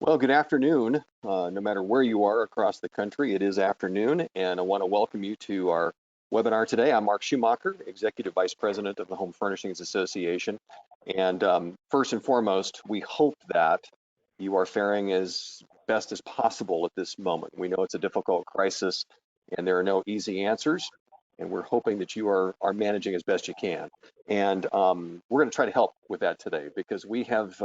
Well, good afternoon. No matter where you are across the country, it is afternoon, and I want to welcome you to our webinar today. I'm Mark Schumacher, Executive Vice President of the Home Furnishings Association. And first and foremost, we hope that you are faring as best as possible at this moment. We know it's a difficult crisis, and there are no easy answers, and we're hoping that you are managing as best you can. And we're going to try to help with that today because we have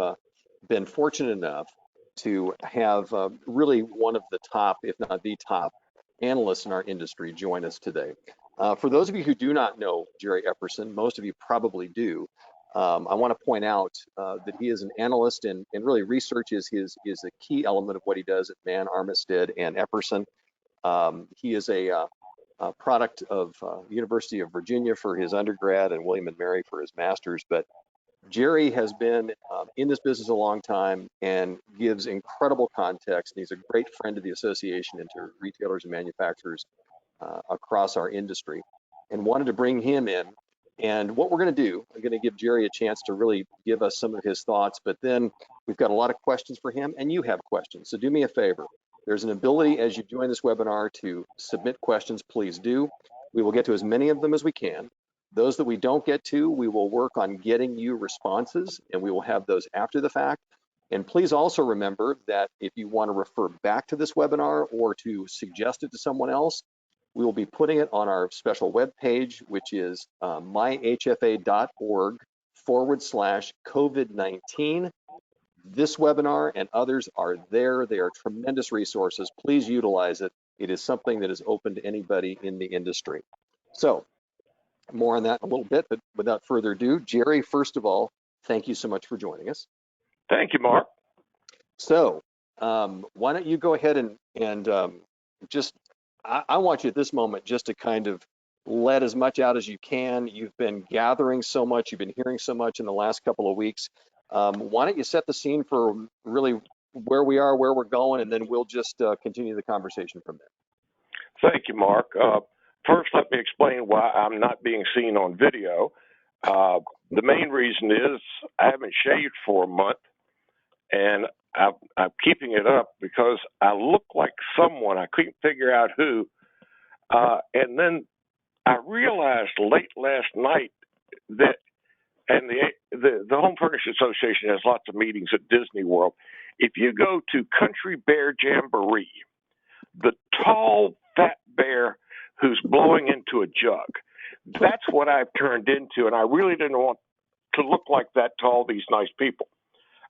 been fortunate enough to have really one of the top, if not the top, analysts in our industry join us today. For those of you who do not know Jerry Epperson, most of you probably do. I want to point out that he is an analyst, and really research is a key element of what he does at Mann, Armistead, and Epperson. He is a product of University of Virginia for his undergrad and William and Mary for his master's, but Jerry has been in this business a long time and gives incredible context. And he's a great friend of the association and to retailers and manufacturers across our industry, and wanted to bring him in. And what we're going to do, I'm going to give Jerry a chance to really give us some of his thoughts, but then we've got a lot of questions for him, and you have questions. So do me a favor. There's an ability as you join this webinar to submit questions. Please do. We will get to as many of them as we can. Those that we don't get to, we will work on getting you responses, and we will have those after the fact. And please also remember that if you want to refer back to this webinar or to suggest it to someone else, we will be putting it on our special web page, which is myhfa.org/COVID-19. This webinar and others are there. They are tremendous resources. Please utilize it. It is something that is open to anybody in the industry. So, more on that in a little bit, but without further ado, Jerry, first of all, thank you so much for joining us. Thank you, Mark. So why don't you go ahead and just, I want you at this moment just to kind of let as much out as you can. You've been gathering so much, you've been hearing so much in the last couple of weeks. Why don't you set the scene for really where we are, where we're going, and then we'll just continue the conversation from there. Thank you, Mark. First, let me explain why I'm not being seen on video. The main reason is I haven't shaved for a month, and I'm keeping it up because I look like someone. I couldn't figure out who. And then I realized late last night that, and the Home Furnishing Association has lots of meetings at Disney World. If you go to Country Bear Jamboree, the tall, fat bear who's blowing into a jug. That's what I've turned into, and I really didn't want to look like that to all these nice people.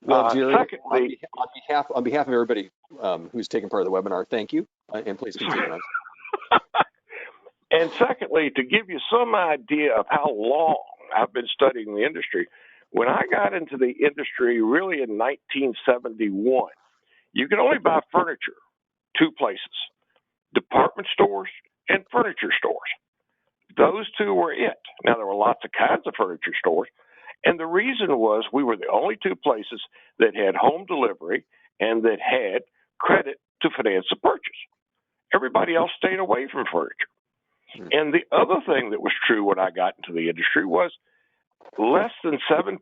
Well, Jerry, secondly, on behalf of everybody who's taking part of the webinar, thank you, and please continue on. And secondly, to give you some idea of how long I've been studying the industry, when I got into the industry really in 1971, you could only buy furniture two places: department stores and furniture stores. Those two were it. Now, there were lots of kinds of furniture stores, and the reason was we were the only two places that had home delivery and that had credit to finance the purchase. Everybody else stayed away from furniture. And the other thing that was true when I got into the industry was less than 7%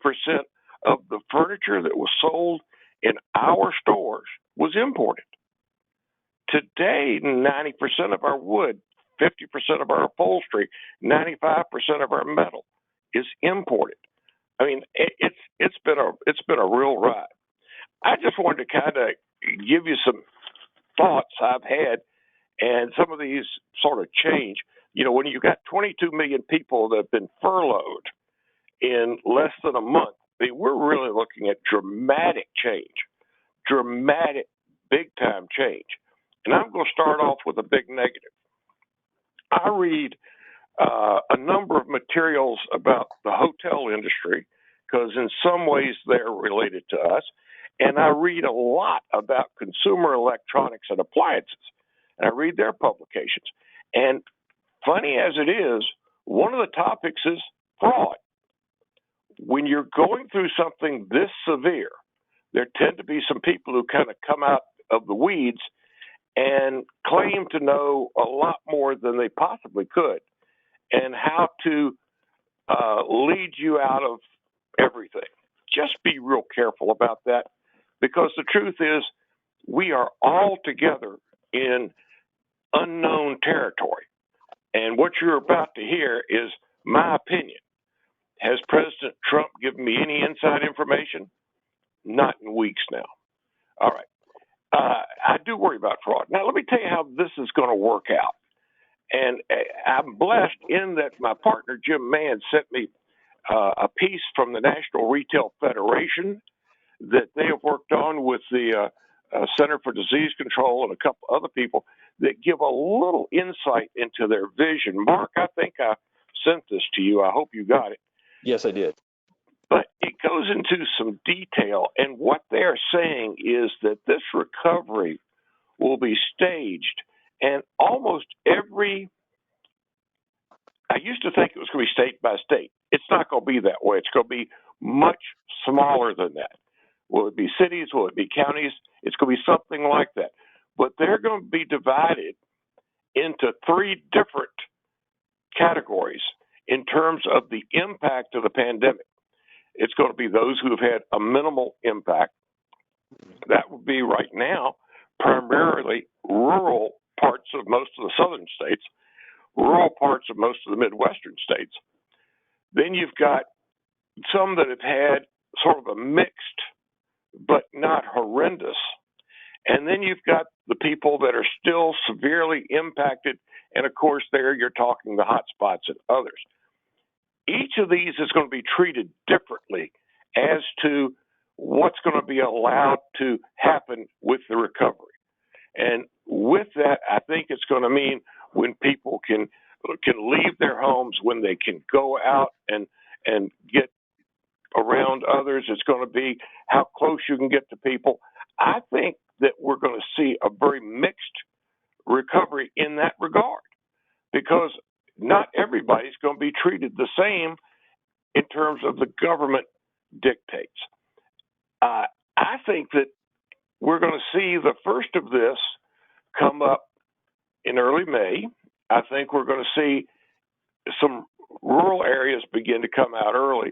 of the furniture that was sold in our stores was imported. Today, 90% of our wood, 50% of our upholstery, 95% of our metal is imported. I mean, it's been a real ride. I just wanted to kind of give you some thoughts I've had, and some of these sort of change. You know, when you got 22 million people that have been furloughed in less than a month, I mean, we're really looking at dramatic change, dramatic, big-time change. And I'm going to start off with a big negative. I read a number of materials about the hotel industry because in some ways they're related to us. And I read a lot about consumer electronics and appliances. And I read their publications. And funny as it is, one of the topics is fraud. When you're going through something this severe, there tend to be some people who kind of come out of the weeds and claim to know a lot more than they possibly could and how to lead you out of everything. Just be real careful about that, because the truth is we are all together in unknown territory. And what you're about to hear is my opinion. Has President Trump given me any inside information? Not in weeks now. All right. I do worry about fraud. Now, let me tell you how this is going to work out. And I'm blessed in that my partner, Jim Mann, sent me a piece from the National Retail Federation that they have worked on with the Center for Disease Control and a couple other people that give a little insight into their vision. Mark, I think I sent this to you. I hope you got it. Yes, I did. But it goes into some detail, and what they're saying is that this recovery will be staged, and almost every I used to think it was going to be state by state. It's not going to be that way. It's going to be much smaller than that. Will it be cities? Will it be counties? It's going to be something like that. But they're going to be divided into three different categories in terms of the impact of the pandemic. It's going to be those who have had a minimal impact. That would be right now primarily rural parts of most of the southern states, rural parts of most of the Midwestern states. Then you've got some that have had sort of a mixed but not horrendous. And then you've got the people that are still severely impacted. And of course, there you're talking the hot spots and others. Each of these is going to be treated differently as to what's going to be allowed to happen with the recovery. And with that, I think it's going to mean when people can leave their homes, when they can go out and get around others. It's going to be how close you can get to people. I think that we're going to see a very mixed recovery in that regard, because not everybody's going to be treated the same in terms of the government dictates. I think that we're going to see the first of this come up in early May. I think we're going to see some rural areas begin to come out early.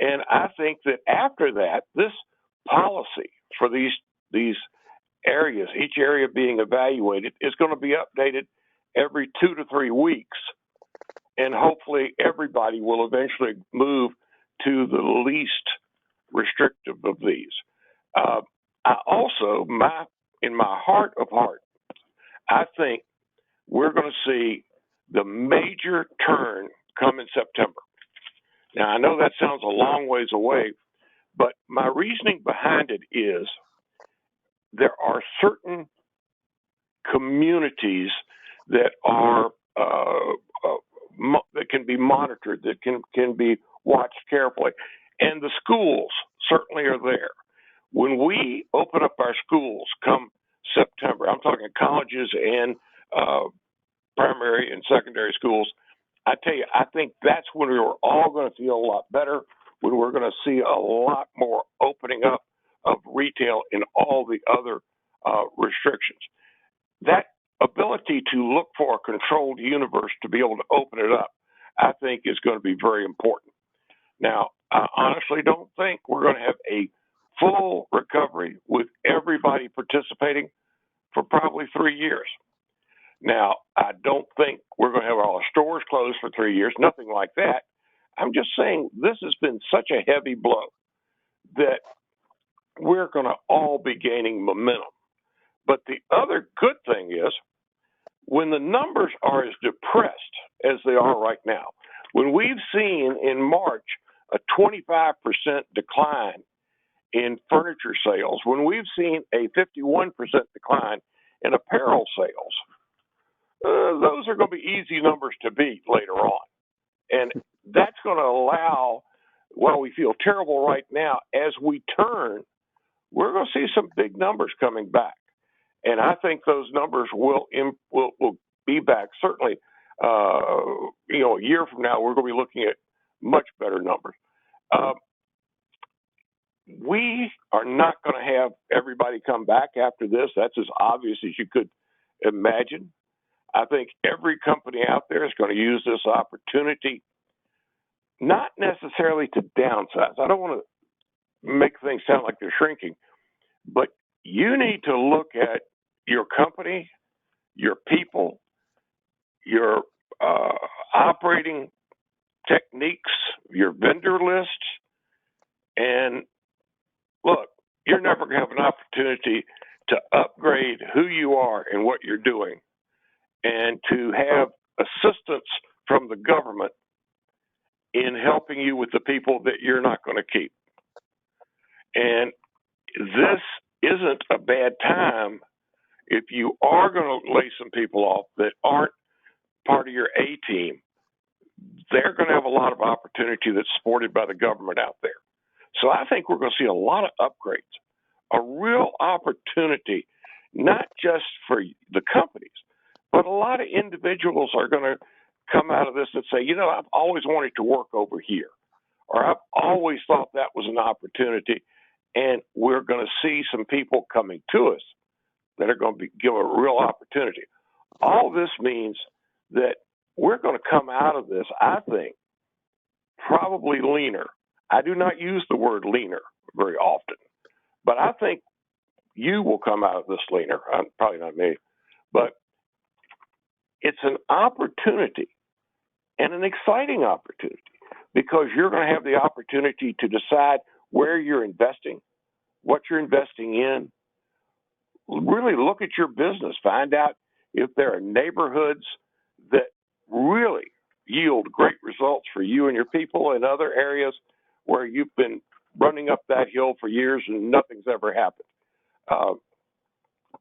And I think that after that, this policy for these areas, each area being evaluated, is going to be updated every 2 to 3 weeks. And hopefully everybody will eventually move to the least restrictive of these. I also, in my heart of heart, I think we're going to see the major turn come in September. Now, I know that sounds a long ways away, but my reasoning behind it is there are certain communities that are that can be monitored, that can be watched carefully, and the schools certainly are there. When we open up our schools come September, I'm talking colleges and primary and secondary schools, I tell you, I think that's when we're all going to feel a lot better, when we're going to see a lot more opening up of retail and all the other restrictions. That ability to look for a controlled universe to be able to open it up, I think is going to be very important. Now, I honestly don't think we're going to have a full recovery with everybody participating for probably 3 years. Now, I don't think we're going to have all our stores closed for 3 years, nothing like that. I'm just saying this has been such a heavy blow that we're going to all be gaining momentum. But the other good thing is when the numbers are as depressed as they are right now, when we've seen in March a 25% decline in furniture sales, when we've seen a 51% decline in apparel sales, those are going to be easy numbers to beat later on. And that's going to allow, while we feel terrible right now, as we turn, we're going to see some big numbers coming back. And I think those numbers will be back. Certainly, a year from now, we're going to be looking at much better numbers. We are not going to have everybody come back after this. That's as obvious as you could imagine. I think every company out there is going to use this opportunity, not necessarily to downsize. I don't want to make things sound like they're shrinking, but you need to look at your company, your people, your operating techniques, your vendor lists, and look, you're never going to have an opportunity to upgrade who you are and what you're doing and to have assistance from the government in helping you with the people that you're not going to keep. And this isn't a bad time if you are going to lay some people off that aren't part of your A team. They're going to have a lot of opportunity that's supported by the government out there. So I think we're going to see a lot of upgrades, a real opportunity, not just for the companies, but a lot of individuals are going to come out of this and say, you know, I've always wanted to work over here, or I've always thought that was an opportunity. And we're going to see some people coming to us that are going to give a real opportunity. All this means that we're going to come out of this, I think, probably leaner. I do not use the word leaner very often, but I think you will come out of this leaner. Probably not me, but it's an opportunity and an exciting opportunity because you're going to have the opportunity to decide where you're investing, what you're investing in. Really look at your business, find out if there are neighborhoods that really yield great results for you and your people, and other areas where you've been running up that hill for years and nothing's ever happened.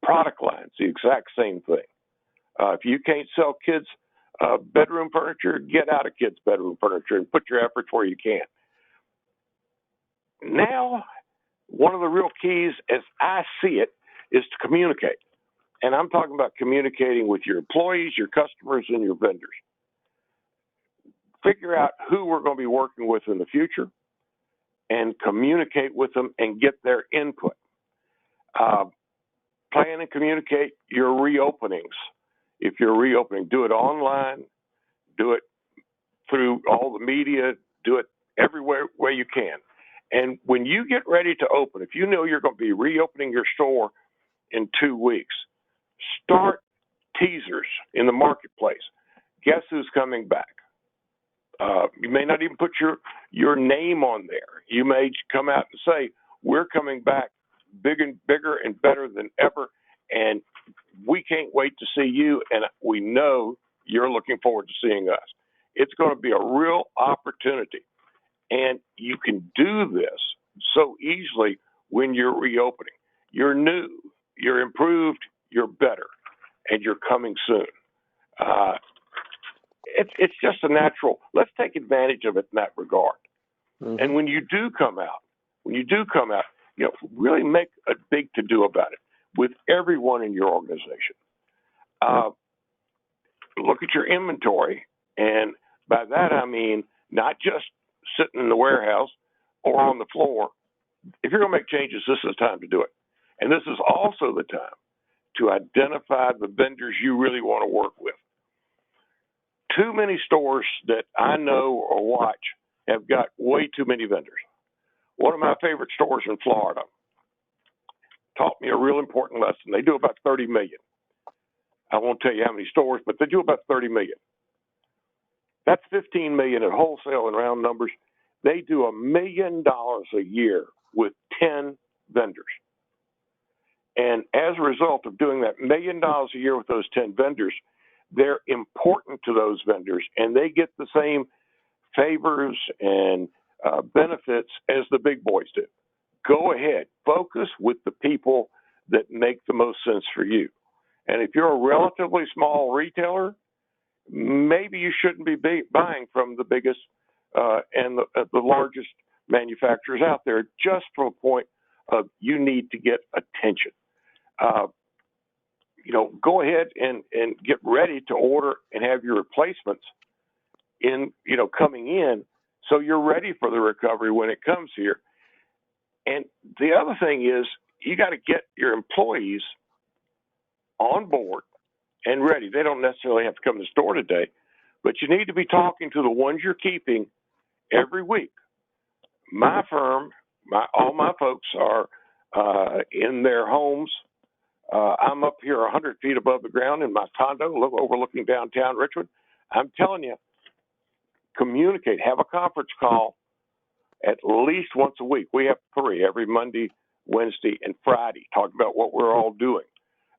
Product lines, the exact same thing. If you can't sell kids bedroom furniture, get out of kids' bedroom furniture and put your efforts where you can. Now, one of the real keys, as I see it, is to communicate. And I'm talking about communicating with your employees, your customers, and your vendors. Figure out who we're going to be working with in the future and communicate with them and get their input. Plan and communicate your reopenings. If you're reopening, do it online, do it through all the media, do it everywhere where you can. And when you get ready to open, if you know you're going to be reopening your store in 2 weeks, start teasers in the marketplace. Guess who's coming back? You may not even put your name on there. You may come out and say, we're coming back bigger and better than ever, and we can't wait to see you, and we know you're looking forward to seeing us. It's going to be a real opportunity, and you can do this so easily when you're reopening. You're new, you're improved, you're better, and you're coming soon. It's just a natural. Let's take advantage of it in that regard. Mm-hmm. And when you do come out, you know, really make a big to-do about it with everyone in your organization. Look at your inventory, and by that I mean not just sitting in the warehouse or on the floor. If you're going to make changes, this is the time to do it. And this is also the time to identify the vendors you really want to work with. Too many stores that I know or watch have got way too many vendors. One of my favorite stores in Florida taught me a real important lesson. They do about 30 million. I won't tell you how many stores, but they do about 30 million. That's 15 million at wholesale in round numbers. They do $1 million a year with 10 vendors. And as a result of doing that $1 million a year with those 10 vendors, they're important to those vendors, and they get the same favors and benefits as the big boys do. Go ahead, focus with the people that make the most sense for you. And if you're a relatively small retailer, maybe you shouldn't be buying from the biggest and the largest manufacturers out there, just from a point of you need to get attention. You know, go ahead and get ready to order and have your replacements in, you know, coming in, so you're ready for the recovery when it comes here. And the other thing is, you got to get your employees on board and ready. They don't necessarily have to come to the store today, but you need to be talking to the ones you're keeping every week. My firm, all my folks are in their homes. I'm up here 100 feet above the ground in my condo overlooking downtown Richmond. I'm telling you, communicate, have a conference call at least once a week. We have 3 every Monday, Wednesday, and Friday. Talk about what we're all doing.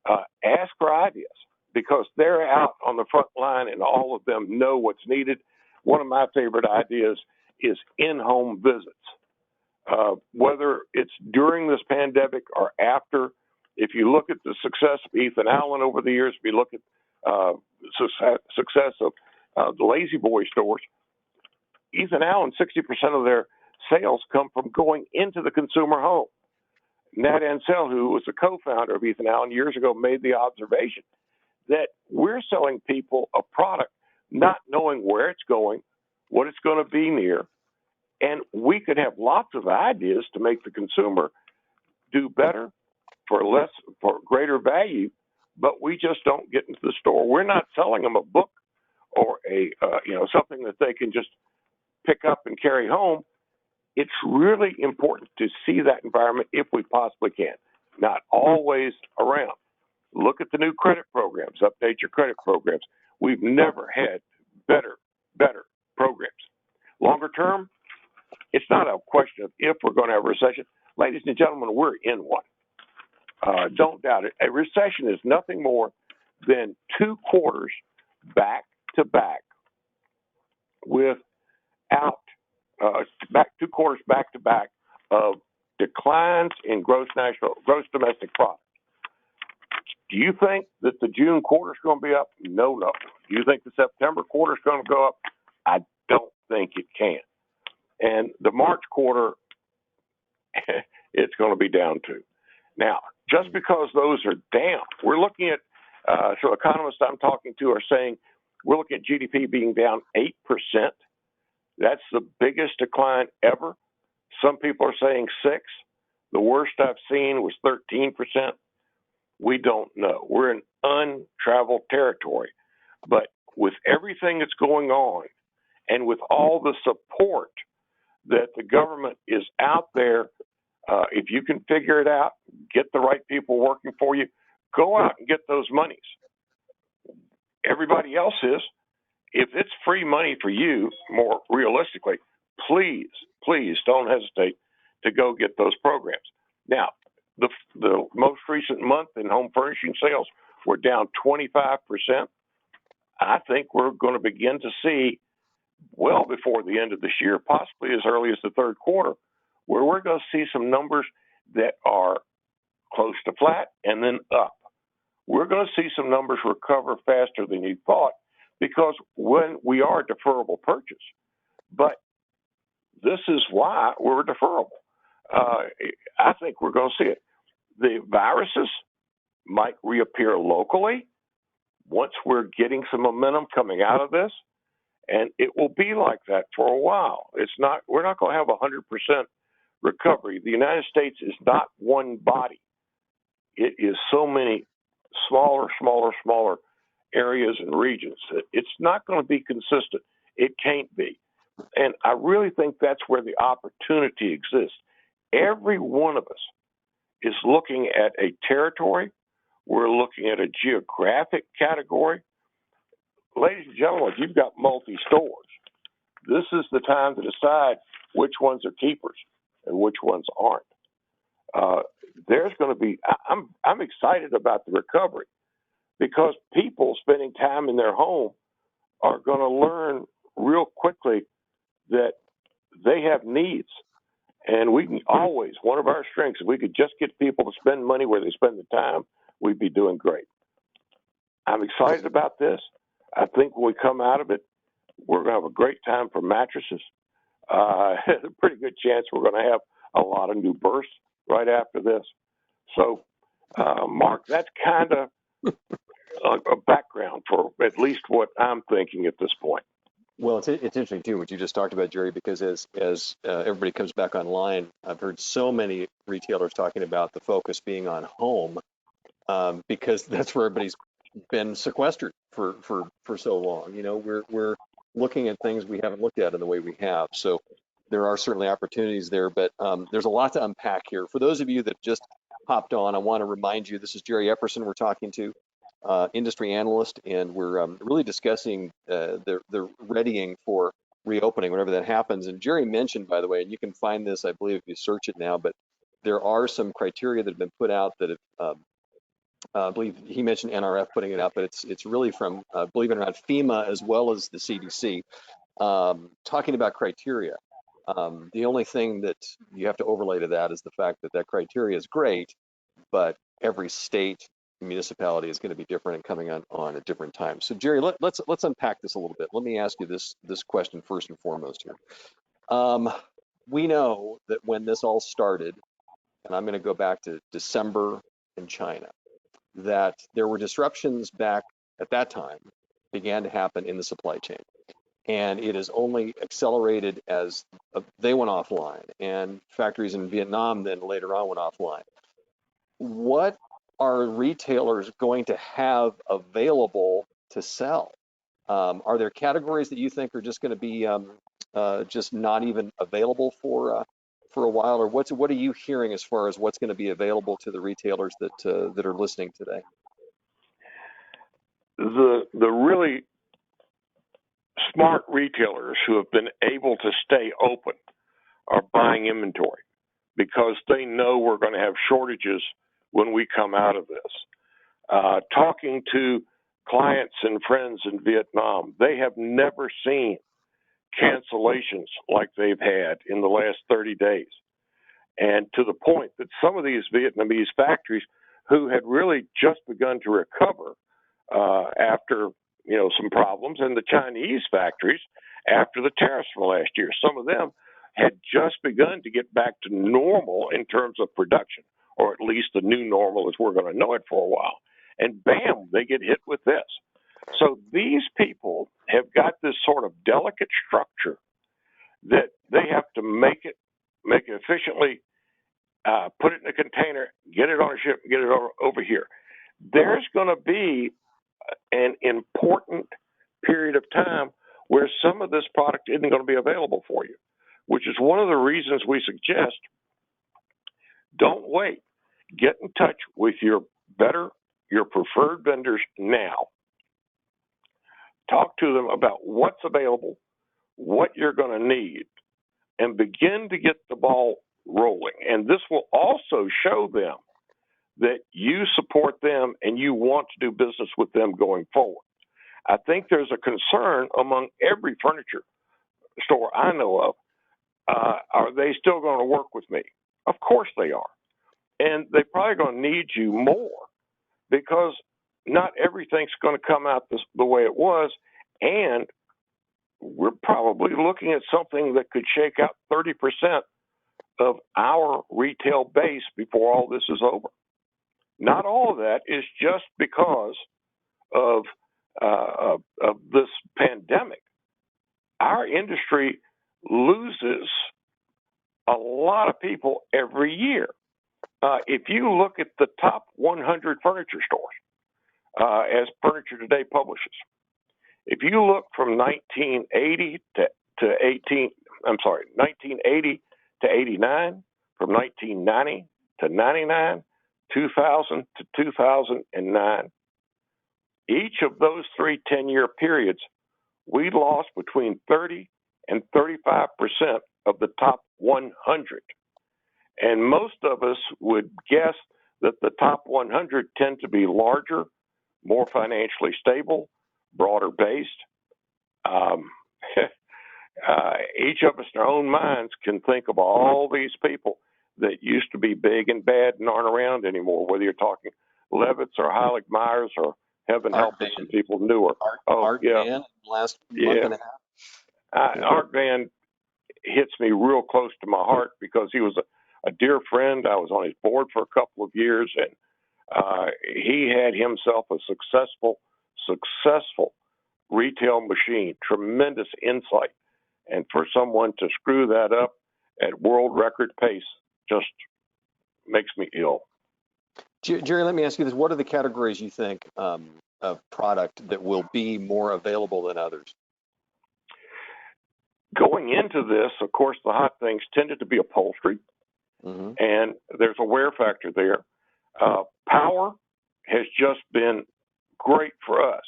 Ask for ideas because they're out on the front line and all of them know what's needed. One of my favorite ideas is in-home visits. Whether it's during this pandemic or after, if you look at the success of Ethan Allen over the years, if you look at success of the Lazy Boy stores, Ethan Allen, 60% of their sales come from going into the consumer home. Nat Ansel, who was the co-founder of Ethan Allen years ago, made the observation that we're selling people a product not knowing where it's going, what it's going to be near, and we could have lots of ideas to make the consumer do better for greater value, but we just don't get into the store. We're not selling them a book or something that they can just pick up and carry home. It's really important to see that environment if we possibly can. Not always around. Look at the new credit programs. Update your credit programs. We've never had better programs. Longer term, it's not a question of if we're going to have a recession. Ladies and gentlemen, we're in one. Don't doubt it. A recession is nothing more than 2 quarters back to back without 2 quarters back to back of declines in gross domestic product. Do you think that the June quarter is going to be up? No. Do you think the September quarter is going to go up? I don't think it can. And the March quarter, it's going to be down too. Now, just because those are down, we're looking at, so economists I'm talking to are saying we're looking at GDP being down 8%. That's the biggest decline ever. Some people are saying 6%. The worst I've seen was 13%. We don't know. We're in untraveled territory. But with everything that's going on and with all the support that the government is out there, if you can figure it out, get the right people working for you, go out and get those monies. Everybody else is. If it's free money for you, more realistically, please don't hesitate to go get those programs. Now, the most recent month in home furnishing sales were down 25%. I think we're going to begin to see well before the end of this year, possibly as early as the third quarter, where we're going to see some numbers that are close to flat and then up. We're going to see some numbers recover faster than you thought because when we are a deferrable purchase. But this is why we're deferrable. I think we're going to see it. The viruses might reappear locally once we're getting some momentum coming out of this, and it will be like that for a while. We're not going to have 100% recovery. The United States is not one body. It is so many smaller areas and regions that it's not going to be consistent. It can't be. And I really think that's where the opportunity exists. Every one of us is looking at a territory. We're looking at a geographic category. Ladies and gentlemen, if you've got multi-stores, this is the time to decide which ones are keepers and which ones aren't. There's going to be, I'm excited about the recovery because people spending time in their home are going to learn real quickly that they have needs. And we can always, one of our strengths, if we could just get people to spend money where they spend the time, we'd be doing great. I'm excited about this. I think when we come out of it, we're going to have a great time for mattresses. A pretty good chance we're going to have a lot of new births right after this. So, Mark, that's kind of a background for at least what I'm thinking at this point. Well, it's interesting too what you just talked about, Jerry, because as everybody comes back online, I've heard so many retailers talking about the focus being on home because that's where everybody's been sequestered for so long. You know, we're looking at things we haven't looked at in the way we have. So there are certainly opportunities there, but there's a lot to unpack here. For those of you that just hopped on, I want to remind you this is Jerry Epperson we're talking to, industry analyst, and we're really discussing the readying for reopening whenever that happens. And Jerry mentioned, by the way, and you can find this, I believe, if you search it now, but there are some criteria that have been put out that have, I believe he mentioned NRF putting it out, but it's really from, believe it or not, FEMA as well as the CDC, talking about criteria. The only thing that you have to overlay to that is the fact that that criteria is great, but every state municipality is going to be different and coming on at different times. So Jerry, let's unpack this a little bit. Let me ask you this question first and foremost here. We know that when this all started, and I'm going to go back to December in China, that there were disruptions back at that time began to happen in the supply chain. And it is only accelerated as they went offline, and factories in Vietnam then later on went offline. What are retailers going to have available to sell? Are there categories that you think are just going to be just not even available for a while, or what are you hearing as far as what's going to be available to the retailers that are listening today? The really smart retailers who have been able to stay open are buying inventory because they know we're going to have shortages when we come out of this. Talking to clients and friends in Vietnam, they have never seen cancellations like they've had in the last 30 days. And to the point that some of these Vietnamese factories who had really just begun to recover after some problems, and the Chinese factories after the tariffs from last year, some of them had just begun to get back to normal in terms of production, or at least the new normal as we're going to know it for a while. And bam, they get hit with this. So these people have got this sort of delicate structure that they have to make it efficiently, put it in a container, get it on a ship, get it over here. There's going to be an important period of time where some of this product isn't going to be available for you, which is one of the reasons we suggest don't wait. Get in touch with your preferred vendors now. Talk to them about what's available, what you're going to need, and begin to get the ball rolling. And this will also show them that you support them and you want to do business with them going forward. I think there's a concern among every furniture store I know of. Are they still going to work with me? Of course they are. And they're probably going to need you more because not everything's going to come out the way it was. And we're probably looking at something that could shake out 30% of our retail base before all this is over. Not all of that is just because of this pandemic. Our industry loses a lot of people every year. If you look at the top 100 furniture stores, as Furniture Today publishes, if you look from 1980 to 1980 to 89, from 1990 to 99, 2000 to 2009, each of those 3 10-year periods, we lost between 30 and 35% of the top 100. And most of us would guess that the top 100 tend to be larger, more financially stable, broader based. Each of us in our own minds can think of all these people that used to be big and bad and aren't around anymore, whether you're talking Levitz or Heilig Myers or heaven help us, some people newer. Art Van, last month and a half. Art Van hits me real close to my heart because he was a dear friend. I was on his board for a couple of years, and he had himself a successful retail machine, tremendous insight. And for someone to screw that up at world record pace just makes me ill. Jerry, let me ask you this. What are the categories you think of product that will be more available than others? Going into this, of course, the hot things tended to be upholstery, and there's a wear factor there. Power has just been great for us.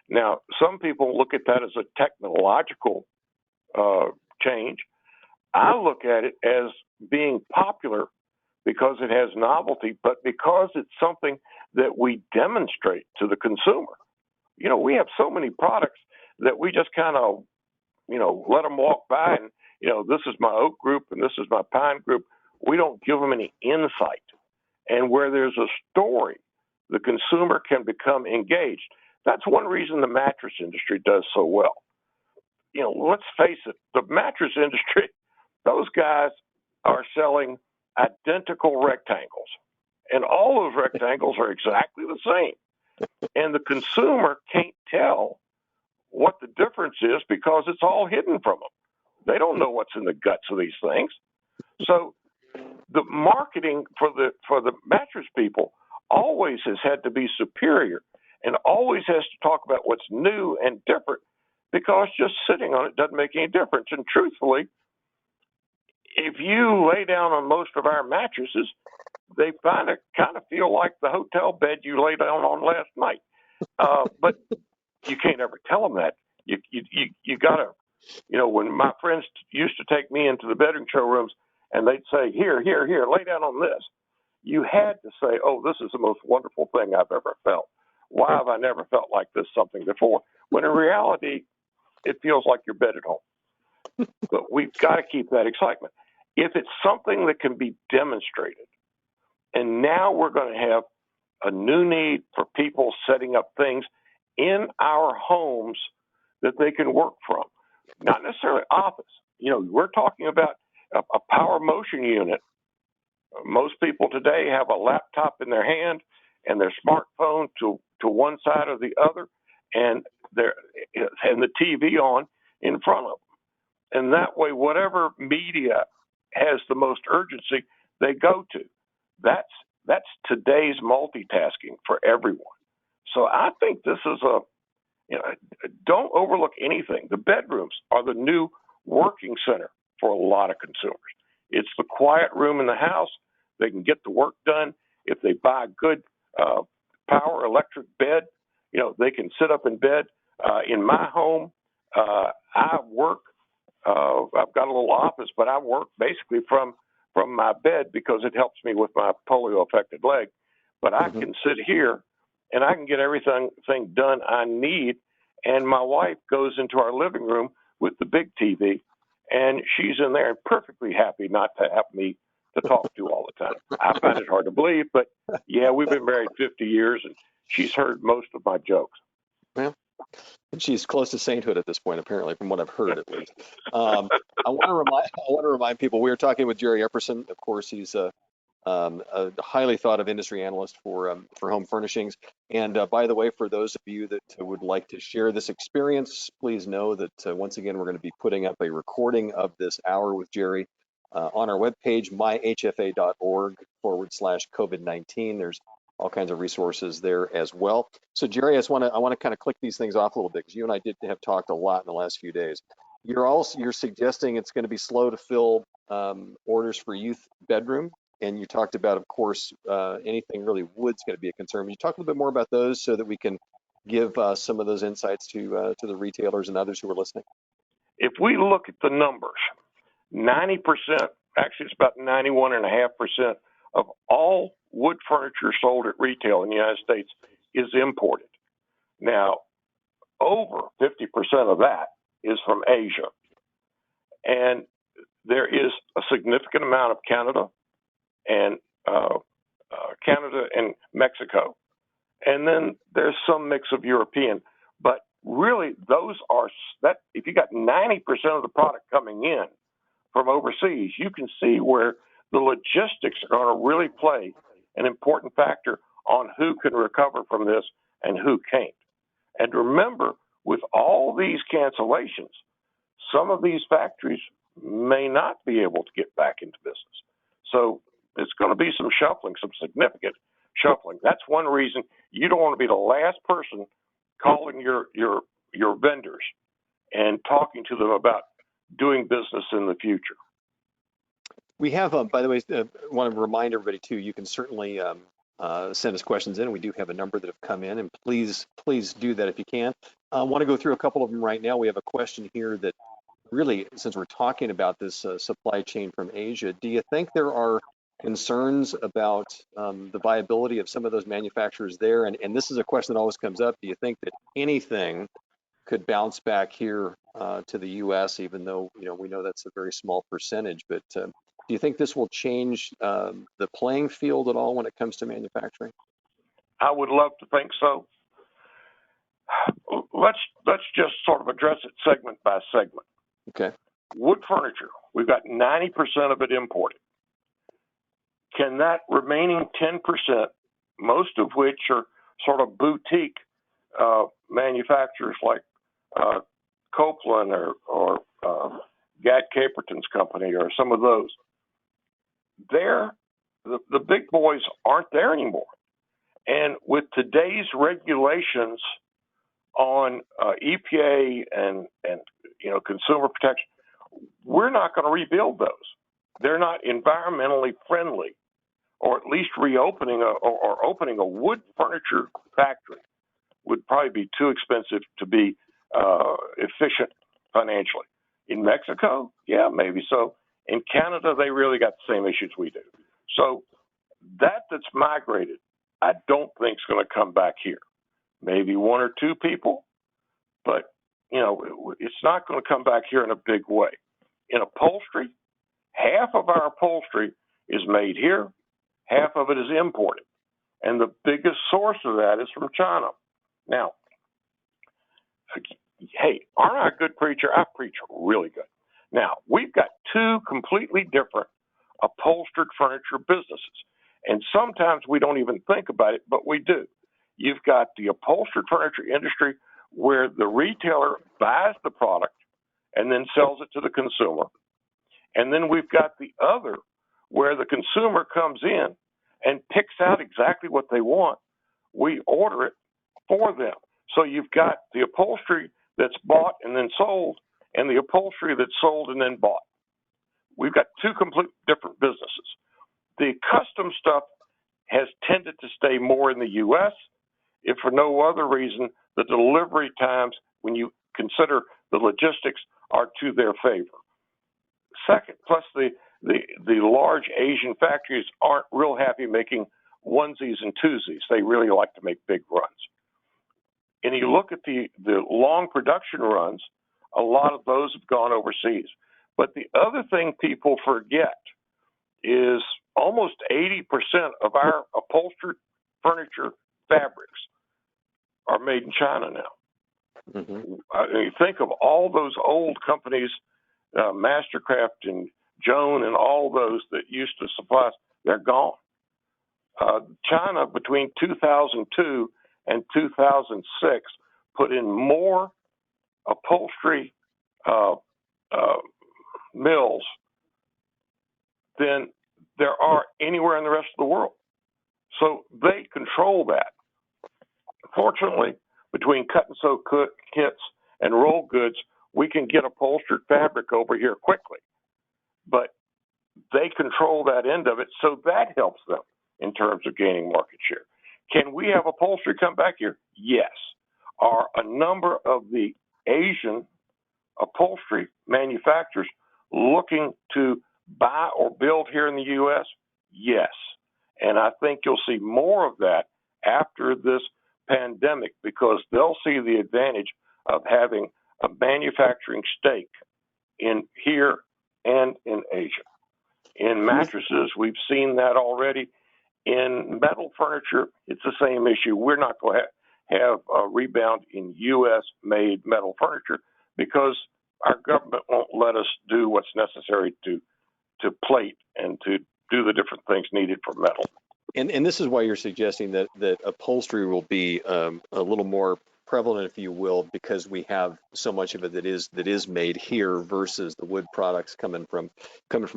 Now, some people look at that as a technological change. I look at it as being popular because it has novelty, but because it's something that we demonstrate to the consumer. You know, we have so many products that we just kind of, let them walk by and, this is my oak group and this is my pine group. We don't give them any insight. And where there's a story, the consumer can become engaged. That's one reason the mattress industry does so well. Let's face it, the mattress industry, those guys are selling identical rectangles, and all those rectangles are exactly the same. And the consumer can't tell what the difference is because it's all hidden from them. They don't know what's in the guts of these things. So the marketing for the mattress people always has had to be superior and always has to talk about what's new and different, because just sitting on it doesn't make any difference. And truthfully, if you lay down on most of our mattresses, they kind of feel like the hotel bed you lay down on last night. But you can't ever tell them that. You gotta, when my friends used to take me into the bedroom showrooms and they'd say, here, lay down on this, you had to say, oh, this is the most wonderful thing I've ever felt. Why have I never felt like this something before? When in reality, it feels like your bed at home. But we've got to keep that excitement. If it's something that can be demonstrated, and now we're going to have a new need for people setting up things in our homes that they can work from, not necessarily office. We're talking about a power motion unit. Most people today have a laptop in their hand and their smartphone to one side or the other, and the TV on in front of them. And that way, whatever media has the most urgency, they go to. That's today's multitasking for everyone. So I think this is don't overlook anything. The bedrooms are the new working center for a lot of consumers. It's the quiet room in the house. They can get the work done. If they buy a good power electric bed, they can sit up in bed. In my home, I work. I've got a little office, but I work basically from my bed because it helps me with my polio affected leg. But I can sit here and I can get everything done I need. And my wife goes into our living room with the big TV, and she's in there and perfectly happy not to have me to talk to all the time. I find it hard to believe, but yeah, we've been married 50 years, and she's heard most of my jokes. Well, and she's close to sainthood at this point, apparently, from what I've heard at least. I want to remind people we are talking with Jerry Epperson. Of course, he's a highly thought of industry analyst for home furnishings. And by the way, for those of you that would like to share this experience, please know that once again we're going to be putting up a recording of this hour with Jerry on our webpage, myhfa.org/COVID-19. There's all kinds of resources there as well. So Jerry, I want to kind of click these things off a little bit because you and I did have talked a lot in the last few days. You're suggesting it's going to be slow to fill orders for youth bedroom, and you talked about, of course, anything really wood's going to be a concern. Would you talk a little bit more about those so that we can give some of those insights to the retailers and others who are listening? If we look at the numbers, 90%, actually it's about 91.5% of all wood furniture sold at retail in the United States is imported. Now, over 50% of that is from Asia. And there is a significant amount of Canada and Mexico. And then there's some mix of European. But really, those are that. If you got 90% of the product coming in from overseas, you can see where the logistics are going to really play an important factor on who can recover from this and who can't. And remember, with all these cancellations, some of these factories may not be able to get back into business. So it's going to be some shuffling, some significant shuffling. That's one reason you don't want to be the last person calling your vendors and talking to them about doing business in the future. We have, by the way, want to remind everybody too, you can certainly send us questions in. We do have a number that have come in, and please do that if you can. I want to go through a couple of them right now. We have a question here that really, since we're talking about this supply chain from Asia, do you think there are concerns about the viability of some of those manufacturers there? And this is a question that always comes up. Do you think that anything could bounce back here to the U.S., even though we know that's a very small percentage? But do you think this will change the playing field at all when it comes to manufacturing? I would love to think so. Let's just sort of address it segment by segment. Okay. Wood furniture, we've got 90% of it imported. Can that remaining 10%, most of which are sort of boutique manufacturers like Copeland or Gad Caperton's company or some of those, the big boys aren't there anymore. And with today's regulations on EPA and consumer protection, we're not going to rebuild those. They're not environmentally friendly, or at least reopening or opening a wood furniture factory would probably be too expensive to be efficient financially. In Mexico, yeah, maybe so. In Canada, they really got the same issues we do. So that's migrated, I don't think is going to come back here. Maybe one or two people, but it's not going to come back here in a big way. In upholstery, half of our upholstery is made here, half of it is imported, and the biggest source of that is from China. Now, hey, aren't I a good preacher? I preach really good. Now, we've got two completely different upholstered furniture businesses, and sometimes we don't even think about it, but we do. You've got the upholstered furniture industry where the retailer buys the product and then sells it to the consumer. And then we've got the other where the consumer comes in and picks out exactly what they want. We order it for them. So you've got the upholstery that's bought and then sold, and the upholstery that's sold and then bought. We've got two completely different businesses. The custom stuff has tended to stay more in the U.S., if for no other reason, the delivery times, when you consider the logistics, are to their favor. Second, plus the large Asian factories aren't real happy making onesies and twosies. They really like to make big runs. And you look at the long production runs, a lot of those have gone overseas. But the other thing people forget is almost 80% of our upholstered furniture fabrics are made in China now. Mm-hmm. You think of all those old companies, Mastercraft and Joan and all those that used to supply us, they're gone. China, between 2002 and 2006, put in more upholstery mills than there are anywhere in the rest of the world. So they control that. Fortunately, between cut and sew kits and roll goods, we can get upholstered fabric over here quickly. But they control that end of it, so that helps them in terms of gaining market share. Can we have upholstery come back here? Yes. Are a number of the Asian upholstery manufacturers looking to buy or build here in the U.S.? Yes. And I think you'll see more of that after this pandemic, because they'll see the advantage of having a manufacturing stake in here and in Asia. In mattresses, we've seen that already. In metal furniture, it's the same issue. We're not going to have a rebound in U.S.-made metal furniture because our government won't let us do what's necessary to plate and to do the different things needed for metal. And this is why you're suggesting that upholstery will be a little more prevalent, if you will, because we have so much of it that is made here versus the wood products coming from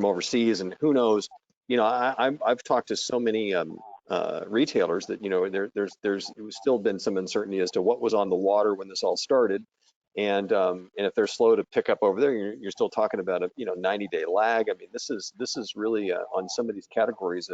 overseas. And who knows? I've talked to so many retailers that there's still been some uncertainty as to what was on the water when this all started. And if they're slow to pick up over there, you're still talking about a 90-day lag. I mean, this is really on some of these categories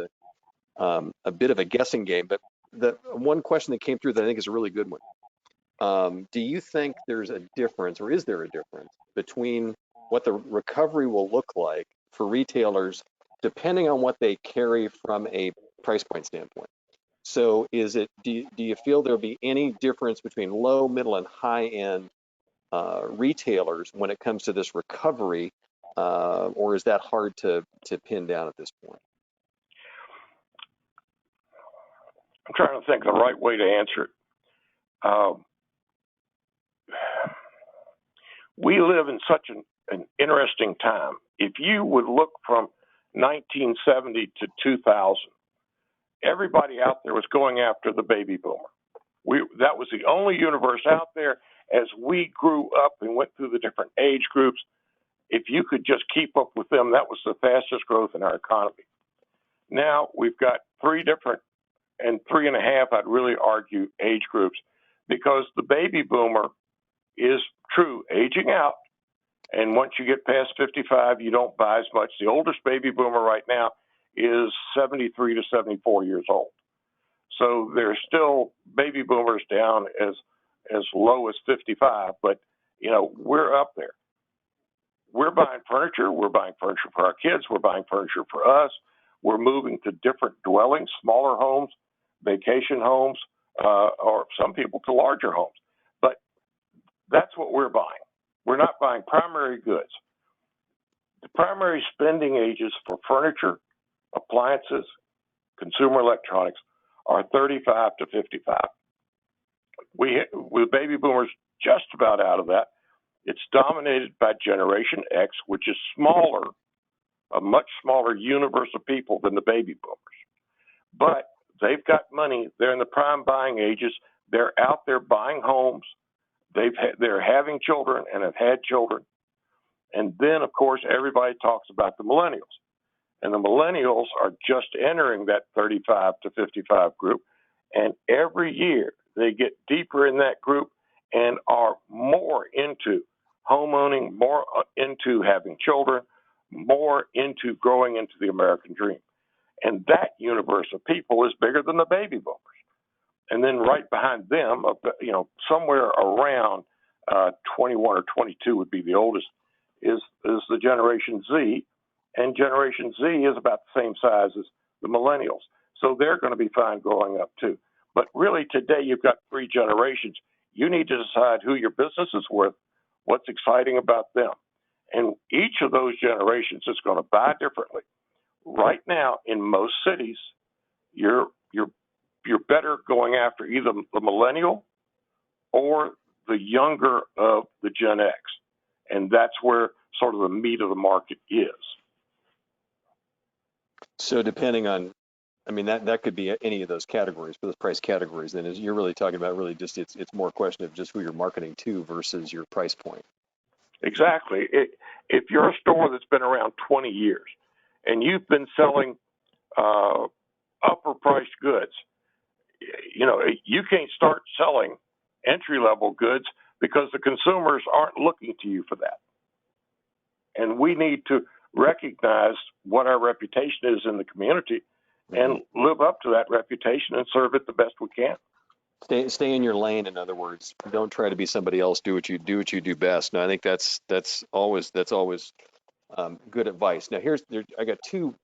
a bit of a guessing game. But the one question that came through that I think is a really good one. Do you think there's a difference, or is there a difference between what the recovery will look like for retailers depending on what they carry from a price point standpoint? So do you feel there'll be any difference between low, middle, and high end retailers when it comes to this recovery, or is that hard to pin down at this point? I'm trying to think of the right way to answer it. We live in such an interesting time. If you would look from 1970 to 2000, everybody out there was going after the baby boomer. That was the only universe out there. As we grew up and went through the different age groups, if you could just keep up with them, that was the fastest growth in our economy. Now we've got 3 different and 3.5, I'd really argue, age groups, because the baby boomer is true aging out. And once you get past 55, you don't buy as much. The oldest baby boomer right now is 73 to 74 years old. So there's still baby boomers down as low as 55, but we're up there. We're buying furniture. We're buying furniture for our kids. We're buying furniture for us. We're moving to different dwellings, smaller homes, vacation homes, or some people to larger homes. But that's what we're buying. We're not buying primary goods. The primary spending ages for furniture, appliances, consumer electronics are 35 to 55. With baby boomers just about out of that, it's dominated by Generation X, which is smaller, a much smaller universe of people than the baby boomers. But they've got money. They're in the prime buying ages. They're out there buying homes. They're having children and have had children. And then, of course, everybody talks about the millennials. And the millennials are just entering that 35 to 55 group. And every year they get deeper in that group and are more into homeowning, more into having children, more into growing into the American dream. And that universe of people is bigger than the baby boomers. And then right behind them, somewhere around 21 or 22 would be the oldest, is the Generation Z. And Generation Z is about the same size as the millennials. So they're going to be fine growing up too. But really today you've got 3 generations. You need to decide who your business is with, what's exciting about them. And each of those generations is going to buy differently. Right now, in most cities, you're better going after either the millennial or the younger of the Gen X. And that's where sort of the meat of the market is. So depending on, I mean, that could be any of those categories, for those price categories. Then you're really talking about really just it's more a question of just who you're marketing to versus your price point. Exactly. If you're a store that's been around 20 years and you've been selling upper priced goods, you can't start selling entry level goods because the consumers aren't looking to you for that. And we need to recognize what our reputation is in the community and live up to that reputation and serve it the best we can. Stay in your lane. In other words, don't try to be somebody else. Do what you do best. No, I think that's always good advice. Now I got 2.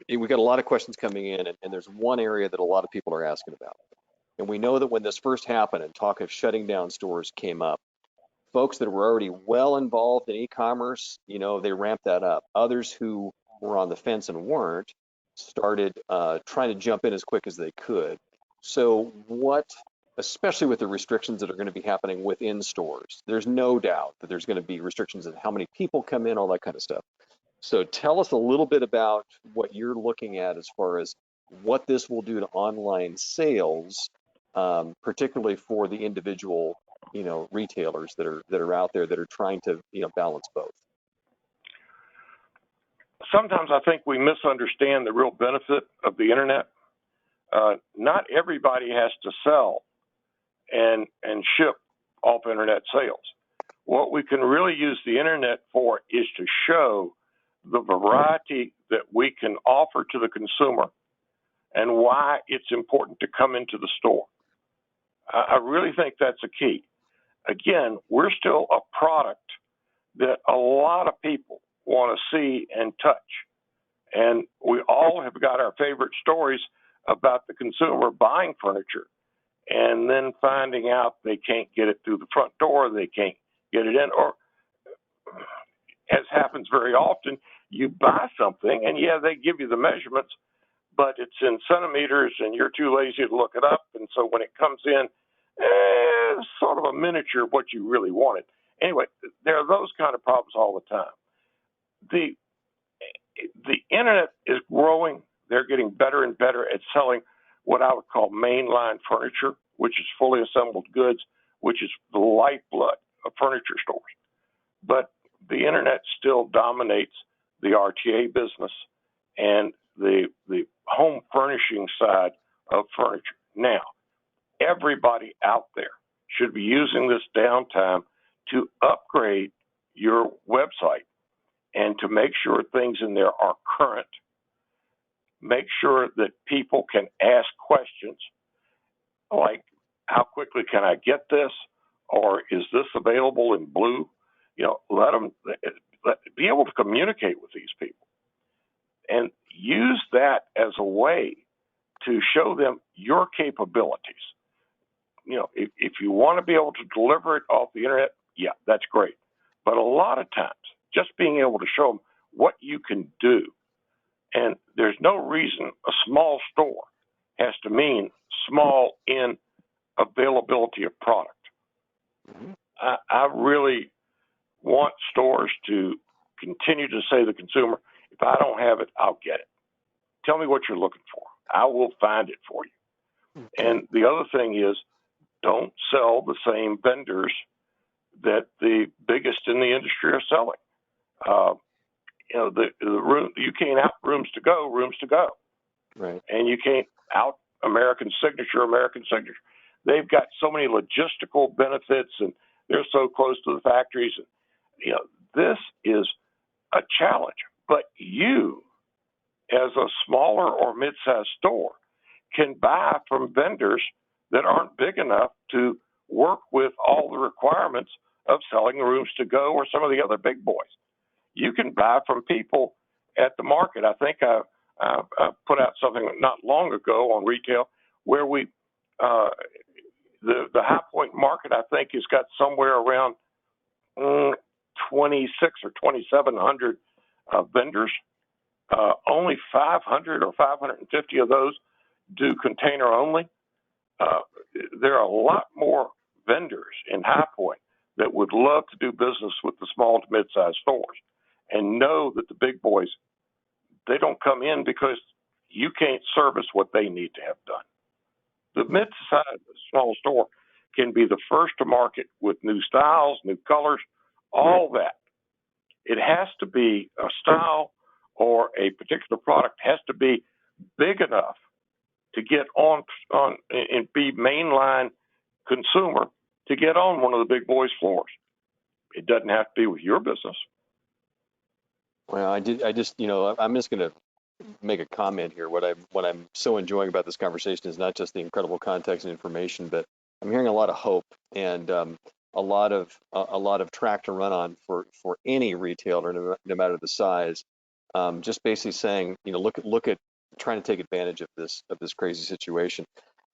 We got a lot of questions coming in, and there's one area that a lot of people are asking about. And we know that when this first happened and talk of shutting down stores came up, folks that were already well involved in e-commerce, they ramped that up. Others who were on the fence and weren't started trying to jump in as quick as they could. So especially with the restrictions that are going to be happening within stores, there's no doubt that there's going to be restrictions on how many people come in, all that kind of stuff. So tell us a little bit about what you're looking at as far as what this will do to online sales, particularly for the individual, retailers that are out there that are trying to, balance both. Sometimes I think we misunderstand the real benefit of the internet. Not everybody has to sell and ship off internet sales. What we can really use the internet for is to show the variety that we can offer to the consumer and why it's important to come into the store. I really think that's a key. Again, we're still a product that a lot of people want to see and touch. And we all have got our favorite stories about the consumer buying furniture and then finding out they can't get it through the front door, they can't get it in, or as happens very often, you buy something and yeah, they give you the measurements, but it's in centimeters and you're too lazy to look it up. And so when it comes in, it's sort of a miniature of what you really wanted. Anyway, there are those kind of problems all the time. The internet is growing. They're getting better and better at selling what I would call mainline furniture, which is fully assembled goods, which is the lifeblood of furniture stores. But the internet still dominates the RTA business and the home furnishing side of furniture. Now, everybody out there should be using this downtime to upgrade your website and to make sure things in there are current. Make sure that people can ask questions like, how quickly can I get this? Or is this available in blue? Let them be able to communicate with these people and use that as a way to show them your capabilities. If you want to be able to deliver it off the internet, yeah, that's great. But a lot of times, just being able to show them what you can do, and there's no reason a small store has to mean small in availability of product. I really want stores to continue to say to the consumer, if I don't have it, I'll get it. Tell me what you're looking for. I will find it for you. And the other thing is, don't sell the same vendors that the biggest in the industry are selling. The room, you can't out rooms to go, Right. and you can't out American Signature. They've got so many logistical benefits, and they're so close to the factories. This is a challenge. But you, as a smaller or mid-sized store, can buy from vendors that aren't big enough to work with all the requirements of selling rooms to go or some of the other big boys. You can buy from people at the market. I think I put out something not long ago on retail where we the High Point market, I think, has got somewhere around 26 or 2,700 vendors. Only 500 or 550 of those do container only. There are a lot more vendors in High Point that would love to do business with the small to mid-sized stores and know that the big boys, they don't come in because you can't service what they need to have done. The mid-sized small store can be the first to market with new styles, new colors, all that. It has to be a style or a particular product has to be big enough to get on and be mainline consumer to get on one of the big boys' floors. It doesn't have to be with your business. Well, I'm just going to make a comment here. What I'm so enjoying about this conversation is not just the incredible context and information, but I'm hearing a lot of hope and a lot of track to run on for any retailer, no matter the size. Just basically saying, look at trying to take advantage of this crazy situation.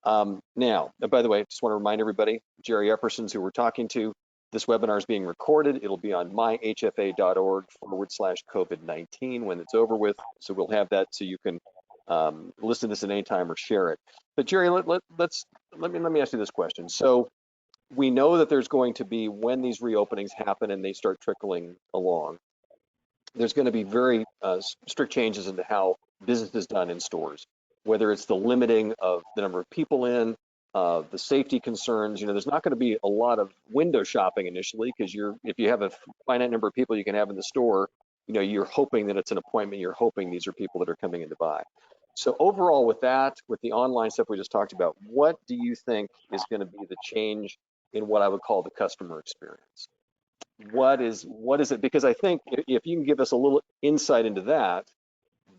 Now, by the way, I just want to remind everybody, Jerry Epperson, who we're talking to, this webinar is being recorded. It'll be on myhfa.org/COVID-19 when it's over with. So we'll have that so you can listen to this at any time or share it. But Jerry, let me ask you this question. So we know that there's going to be, when these reopenings happen and they start trickling along, there's going to be very strict changes into how business is done in stores, whether it's the limiting of the number of people in, the safety concerns. There's not going to be a lot of window shopping initially because if you have a finite number of people you can have in the store, you're hoping that it's an appointment. You're hoping these are people that are coming in to buy. So overall, with the online stuff we just talked about, what do you think is going to be the change in what I would call the customer experience? what is it? Because I think if you can give us a little insight into that,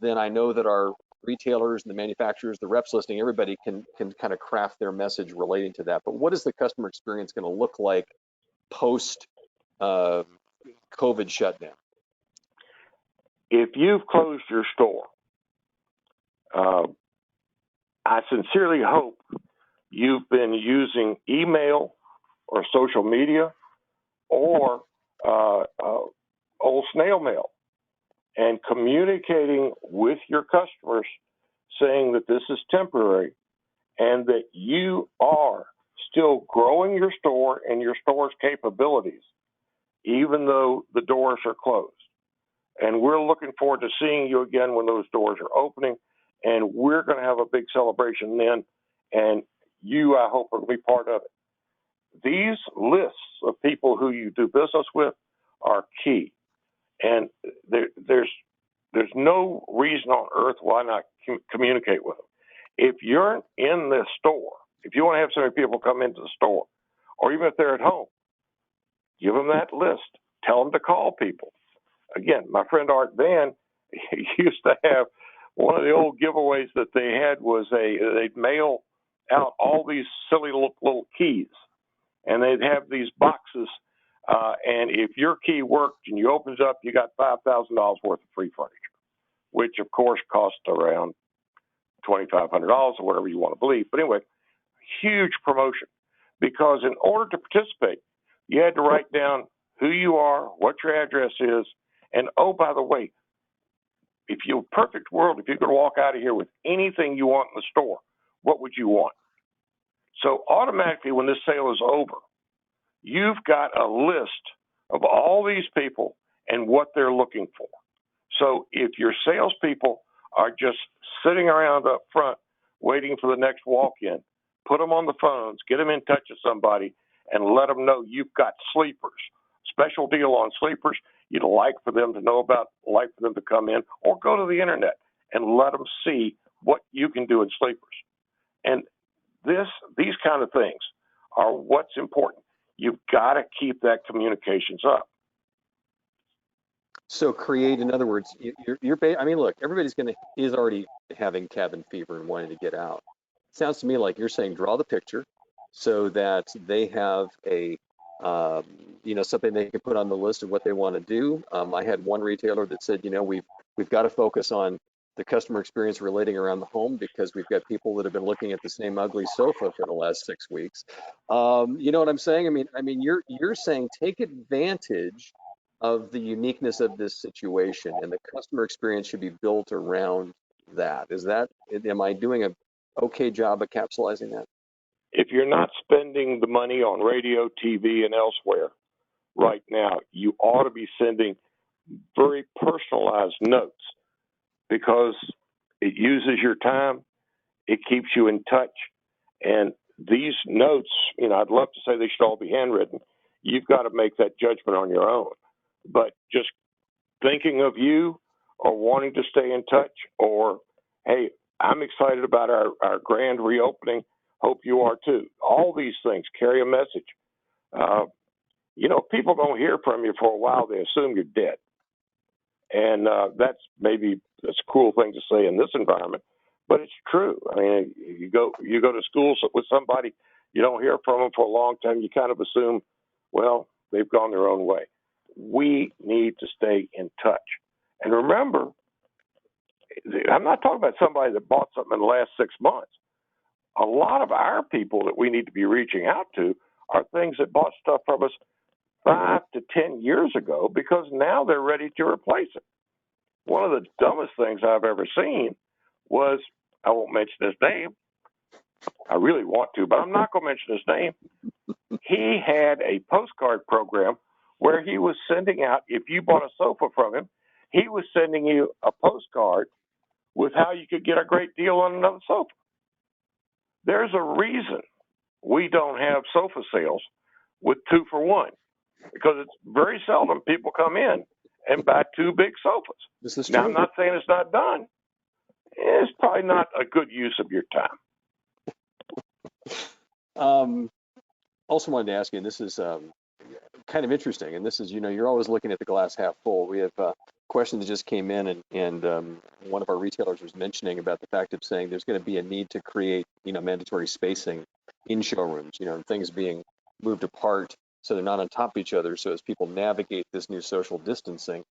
then I know that our retailers and the manufacturers, the reps listening, everybody can kind of craft their message relating to that. But what is the customer experience going to look like post uh, COVID shutdown? If you've closed your store, uh, I sincerely hope you've been using email or social media or old snail mail and communicating with your customers saying that this is temporary and that you are still growing your store and your store's capabilities, even though the doors are closed. And we're looking forward to seeing you again when those doors are opening. And we're going to have a big celebration then. And you, I hope, will be part of it. These lists of people who you do business with are key. And there's no reason on earth why not communicate with them. If you're in the store, if you want to have so many people come into the store, or even if they're at home, give them that list. Tell them to call people. Again, my friend Art Van used to have one of the old giveaways that they had was they'd mail out all these silly little keys, and they'd have these boxes. And if your key worked and you opened it up, you got $5,000 worth of free furniture, which of course cost around $2,500 or whatever you want to believe. But anyway, huge promotion because in order to participate, you had to write down who you are, what your address is, and oh, by the way, if you perfect world, if you could walk out of here with anything you want in the store, what would you want? So automatically, when this sale is over, you've got a list of all these people and what they're looking for. So if your salespeople are just sitting around up front waiting for the next walk-in, put them on the phones, get them in touch with somebody, and let them know you've got sleepers. Special deal on sleepers. You'd like for them to know about, like for them to come in, or go to the internet and let them see what you can do in sleepers. And these kind of things are what's important. You've got to keep that communications up. So create, in other words, I mean, look, is already having cabin fever and wanting to get out. Sounds to me like you're saying draw the picture so that they have um, something they can put on the list of what they want to do. I had one retailer that said, we've got to focus on the customer experience relating around the home because we've got people that have been looking at the same ugly sofa for the last 6 weeks. You know what I'm saying? I mean, you're saying take advantage of the uniqueness of this situation, and the customer experience should be built around that. Am I doing a okay job of capsulizing that? If you're not spending the money on radio, TV, and elsewhere right now, you ought to be sending very personalized notes because it uses your time, it keeps you in touch, and these notes, I'd love to say they should all be handwritten. You've got to make that judgment on your own. But just thinking of you or wanting to stay in touch or, hey, I'm excited about our grand reopening. Hope you are too. All these things carry a message. Uh, people don't hear from you for a while. They assume you're dead. And that's a cruel thing to say in this environment, but it's true. I mean, you go to school with somebody, you don't hear from them for a long time. You kind of assume, well, they've gone their own way. We need to stay in touch. And remember, I'm not talking about somebody that bought something in the last 6 months. A lot of our people that we need to be reaching out to are things that bought stuff from us 5 to 10 years ago because now they're ready to replace it. One of the dumbest things I've ever seen was, I won't mention his name. I really want to, but I'm not going to mention his name. He had a postcard program where he was sending out, if you bought a sofa from him, he was sending you a postcard with how you could get a great deal on another sofa. There's a reason we don't have sofa sales with 2 for 1 because it's very seldom people come in and buy 2 big sofas. This is Now, true. I'm not saying it's not done. It's probably not a good use of your time. Um, Also wanted to ask you, and this is kind of interesting. And this is, you're always looking at the glass half full. We have a question that just came in, and one of our retailers was mentioning about the fact of saying there's going to be a need to create, mandatory spacing in showrooms, and things being moved apart so they're not on top of each other. So as people navigate this new social distancing,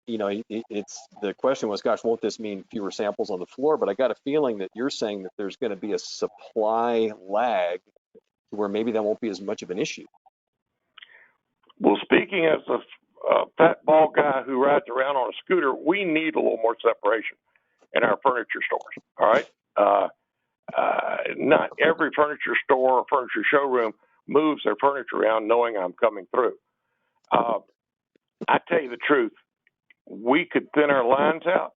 it's the question was, gosh, won't this mean fewer samples on the floor? But I got a feeling that you're saying that there's going to be a supply lag where maybe that won't be as much of an issue. Well, speaking as a fat bald guy who rides around on a scooter, we need a little more separation in our furniture stores. All right. Not every furniture store or furniture showroom moves their furniture around knowing I'm coming through. I tell you the truth, we could thin our lines out.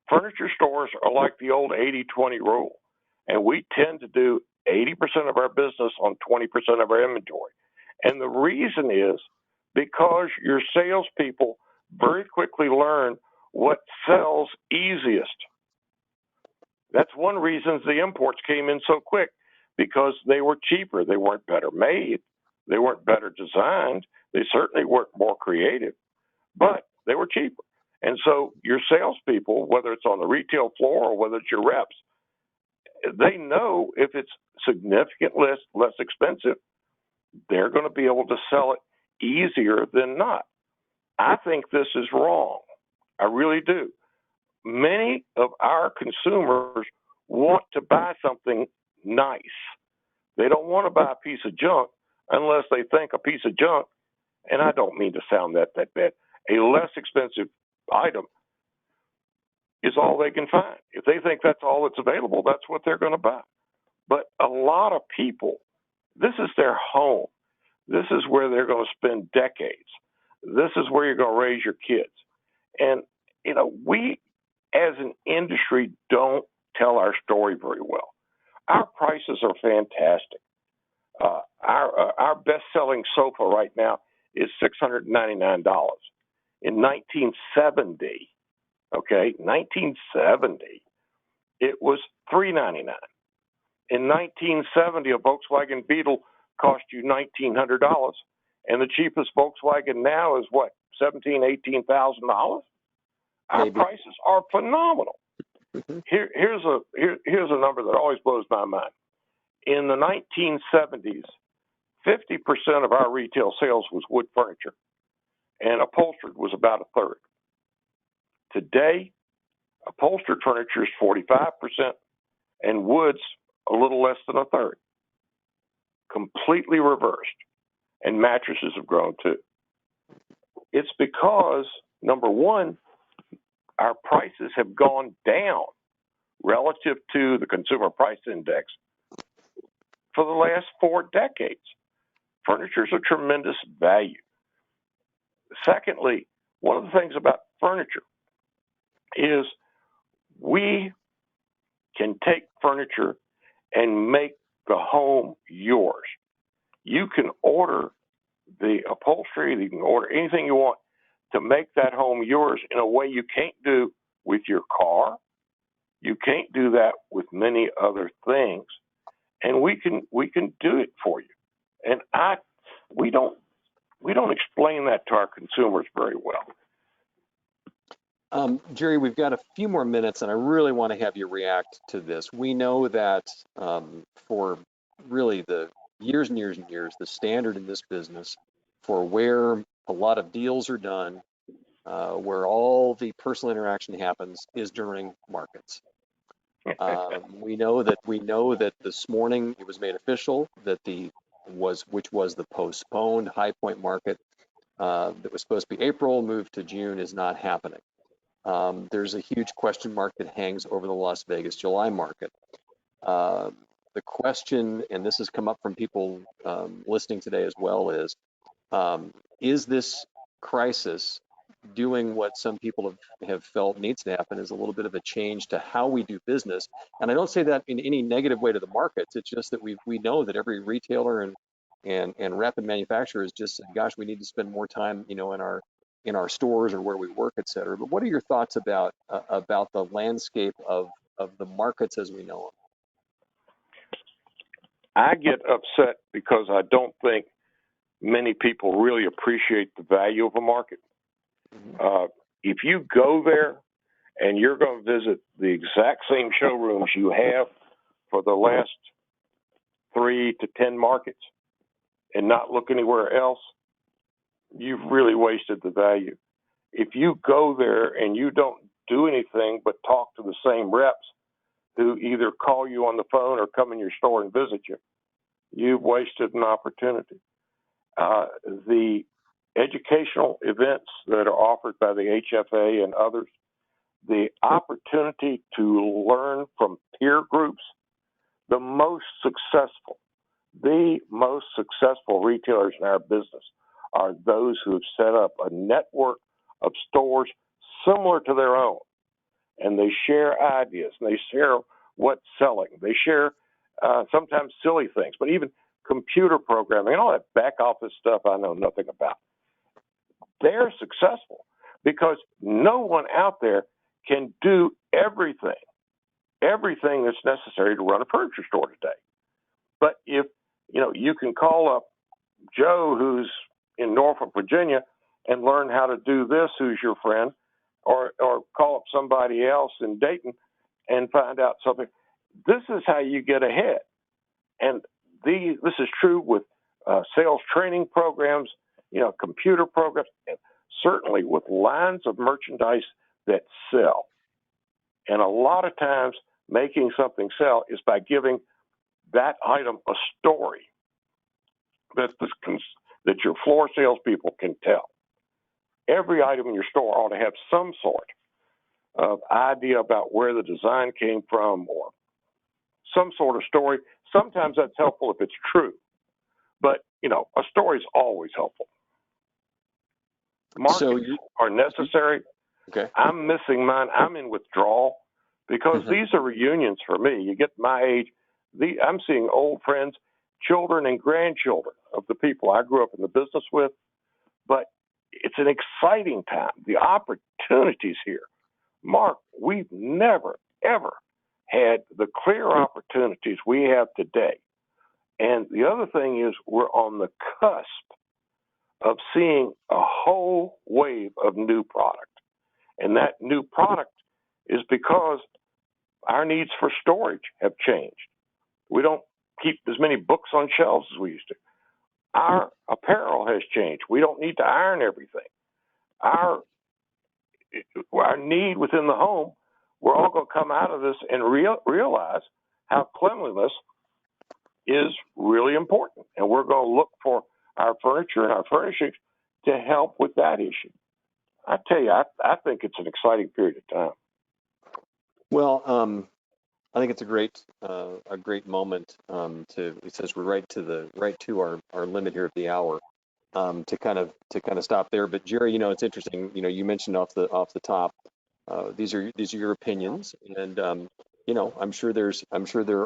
Furniture stores are like the old 80-20 rule, and we tend to do 80% of our business on 20% of our inventory. And the reason is because your salespeople very quickly learn what sells easiest. That's one reason the imports came in so quick, because they were cheaper. They weren't better made. They weren't better designed. They certainly weren't more creative, but they were cheaper. And so your salespeople, whether it's on the retail floor or whether it's your reps, they know if it's significantly less expensive, they're going to be able to sell it easier than not. I think this is wrong. I really do. Many of our consumers want to buy something nice. They don't want to buy a piece of junk unless they think a piece of junk, and I don't mean to sound that bad, a less expensive item is all they can find. If they think that's all that's available, that's what they're going to buy. But a lot of people, this is their home. This is where they're going to spend decades. This is where you're going to raise your kids. And, we as an industry don't tell our story very well. Our prices are fantastic. Our best-selling sofa right now is $699. In 1970, 1970, it was $399. In 1970, a Volkswagen Beetle cost you $1,900, and the cheapest Volkswagen now is what, $17,000-$18,000. Our prices are phenomenal. Here's a number that always blows my mind. In the 1970s, 50% of our retail sales was wood furniture, and upholstered was about a third. Today, upholstered furniture is 45%, and wood's a little less than a third. Completely reversed. And mattresses have grown too. It's because, number one, our prices have gone down relative to the consumer price index for the last 4 decades. Furniture is a tremendous value. Secondly, one of the things about furniture is we can take furniture and make the home yours. You can order the upholstery, you can order anything you want to make that home yours in a way you can't do with your car. You can't do that with many other things. And we can do it for you. And we don't explain that to our consumers very well. Jerry, we've got a few more minutes, and I really want to have you react to this. We know that for really the years and years and years, the standard in this business for where a lot of deals are done, where all the personal interaction happens, is during markets. We know that this morning it was made official that which was the postponed High Point market that was supposed to be April, moved to June, is not happening. There's a huge question mark that hangs over the Las Vegas July market. The question, and this has come up from people listening today as well, is this crisis doing what some people have felt needs to happen, is a little bit of a change to how we do business? And I don't say that in any negative way to the markets. It's just that we know that every retailer and rep and manufacturer is just saying, gosh, we need to spend more time, in our stores or where we work, et cetera. But what are your thoughts about the landscape of the markets as we know them? I get upset because I don't think many people really appreciate the value of a market. If you go there and you're going to visit the exact same showrooms you have for the last 3 to 10 markets and not look anywhere else, you've really wasted the value. If you go there and you don't do anything but talk to the same reps who either call you on the phone or come in your store and visit you, you've wasted an opportunity. The educational events that are offered by the HFA and others, the opportunity to learn from peer groups, the most successful retailers in our business are those who have set up a network of stores similar to their own. And they share ideas, and they share what's selling. They share sometimes silly things, but even computer programming and all that back office stuff I know nothing about. They're successful because no one out there can do everything that's necessary to run a furniture store today. But if you can call up Joe, who's in Norfolk, Virginia, and learn how to do this, who's your friend, or call up somebody else in Dayton and find out something. This is how you get ahead. And this is true with sales training programs, computer programs, and certainly with lines of merchandise that sell. And a lot of times making something sell is by giving that item a story that your floor salespeople can tell. Every item in your store ought to have some sort of idea about where the design came from or some sort of story. Sometimes that's helpful if it's true, but a story is always helpful. Markets are necessary. Okay. I'm missing mine. I'm in withdrawal because these are reunions for me. You get my age, I'm seeing old friends, children and grandchildren of the people I grew up in the business with, but it's an exciting time. The opportunities here. Mark, we've never, ever had the clear opportunities we have today. And the other thing is we're on the cusp of seeing a whole wave of new product. And that new product is because our needs for storage have changed. We don't keep as many books on shelves as we used to. Our apparel has changed. We don't need to iron everything. Our need within the home, we're all going to come out of this and realize how cleanliness is really important. And we're going to look for our furniture and our furnishings to help with that issue. I tell you, I think it's an exciting period of time. Well, I think it's a great moment since we're right to our limit here at the hour, to kind of stop there. But Jerry, it's interesting. You mentioned off the top, these are your opinions, and I'm sure there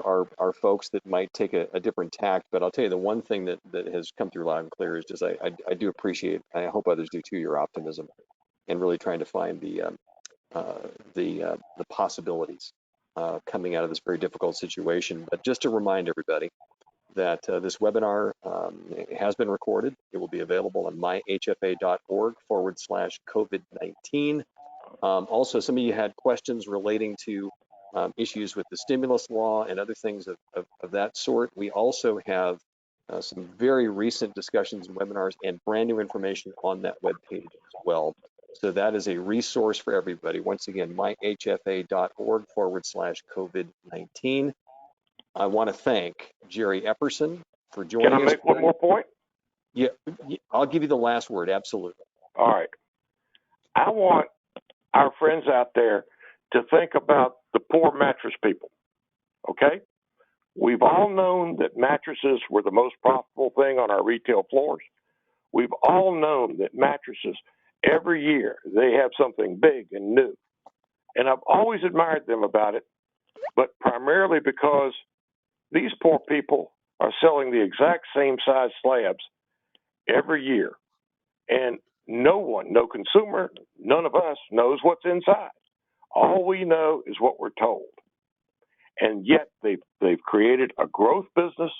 are folks that might take a different tact. But I'll tell you, the one thing that has come through loud and clear is just I do appreciate, I hope others do too, your optimism and really trying to find the possibilities coming out of this very difficult situation. But just to remind everybody that this webinar has been recorded. It will be available on myhfa.org/COVID-19. Also, some of you had questions relating to issues with the stimulus law and other things of that sort. We also have some very recent discussions and webinars and brand new information on that webpage as well. So that is a resource for everybody. Once again, myhfa.org/COVID-19. I want to thank Jerry Epperson for joining us. Can I make one more point? Yeah, I'll give you the last word. Absolutely. All right. I want our friends out there to think about the poor mattress people. Okay? We've all known that mattresses were the most profitable thing on our retail floors. We've all known that mattresses, every year, they have something big and new. And I've always admired them about it, but primarily because these poor people are selling the exact same size slabs every year. And no consumer, none of us knows what's inside. All we know is what we're told. And yet they've created a growth business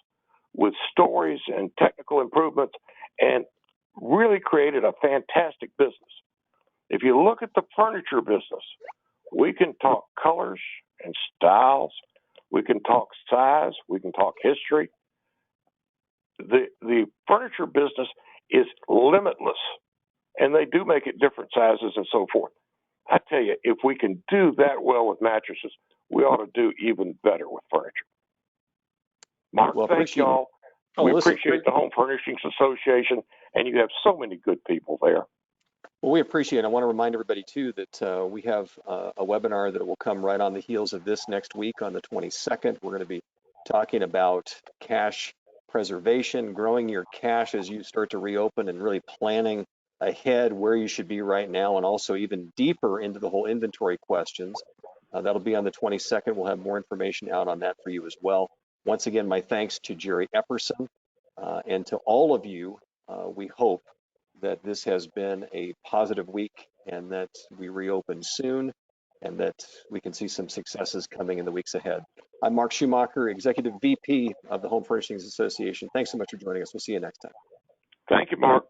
with stories and technical improvements and really created a fantastic business. If you look at the furniture business, we can talk colors and styles. We can talk size. We can talk history. The furniture business is limitless, and they do make it different sizes and so forth. I tell you, if we can do that well with mattresses, we ought to do even better with furniture. Mark, Well, thank y'all. We listen, appreciate the Home Furnishings Association, and you have so many good people there. well, we appreciate it. I want to remind everybody too that we have a webinar that will come right on the heels of this next week on the 22nd. We're going to be talking about cash preservation, growing your cash as you start to reopen, and really planning ahead where you should be right now, and also even deeper into the whole inventory questions. That'll be on the 22nd. We'll have more information out on that for you as well. Once again, my thanks to Jerry Epperson and to all of you. We hope that this has been a positive week and that we reopen soon and that we can see some successes coming in the weeks ahead. I'm Mark Schumacher, Executive VP of the Home Furnishings Association. Thanks so much for joining us. We'll see you next time. Thank you, Mark.